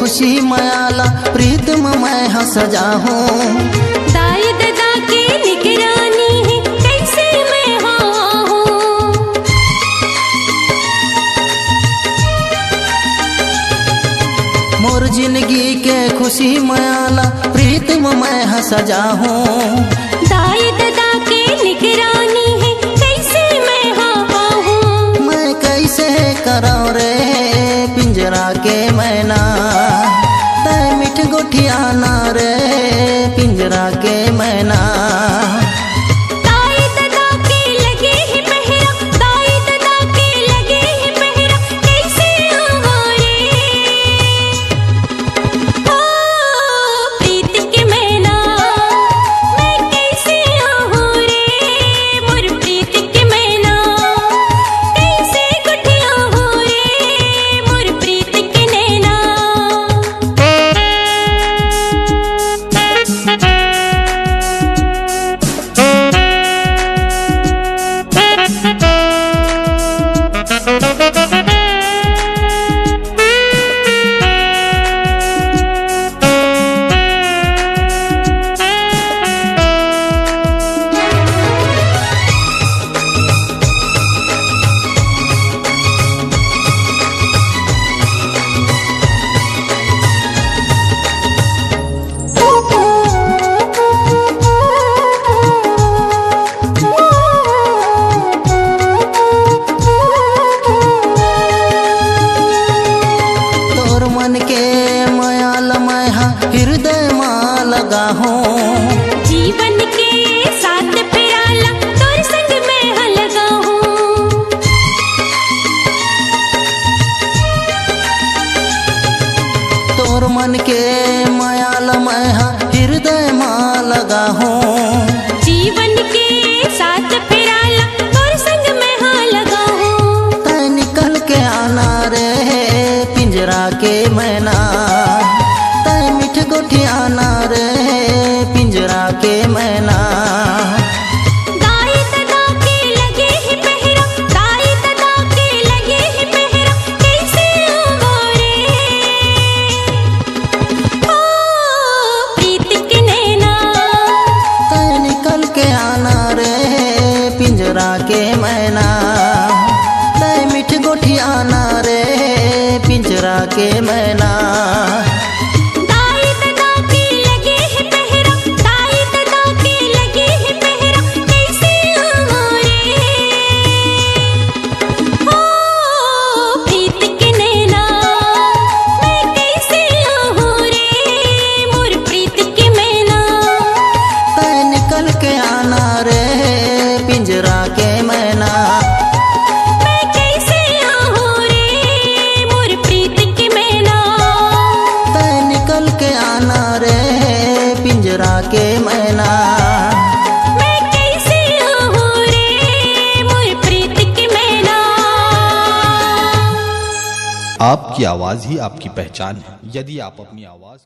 खुशी मयाला प्रीतम मैं हंस जाऊं। दाई दादा की निगरानी है कैसे मैं हूँ। मोर जिंदगी के खुशी मयाला प्रीतम मैं हंस जाऊं। दाई दादा की निगरानी है कैसे मैं हूँ। मैं कैसे कराऊं रे पिंजरा के मैना, तै मिठ गोठियाना रे पिंजरा के मैना। दाई दादा के लगे ही पहरा, दाई दादा के लगे ही पहरा कैसे हूँ रे। ओ प्रीत के मैना मैं कैसे हूँ रे। मोर प्रीत के मैना कैसे गुठिया हूँ रे। मोर प्रीत के नैना। तोर मन के मयाल मैं हृदय मां लगा हूँ। जीवन के साथ प्याला तोर संग में हाँ लगा हूँ। तोर मन के मयाल मैं हृदय मां लगा हूँ। जीवन के साथ प्याला तोर संग में हाँ लगा हूँ। तै निकल के आना रे पिंजरा के मैना, तै मिठ गोठियाना रे पिंजरा के मैना। दाई दादा के लगे ही पहरा, दाई दादा के लगे ही पहरा कैसे हूँ रे। ओ प्रीत के नैना। तै निकल के आना रे पिंजरा के मैना, तै मिठ गोठियाना रे पिंजरा के मैना। दाई दादा के लगे ही पहरा, दाई दादा के लगे ही पहरा कैसे हूँ रे। ओ प्रीत के नैना मैं कैसे हूँ रे। मोर प्रीत के मैना। तै निकल के आना रे पिंजरा के मैना। मैं कैसे हूँ रे। मोर प्रीत के मैना। तै निकल के आना रे पिंजरा के मैना। मैं कैसे हूँ रे। मोर प्रीत के मैना। आपकी आवाज ही आपकी पहचान है। यदि आप अपनी आवाज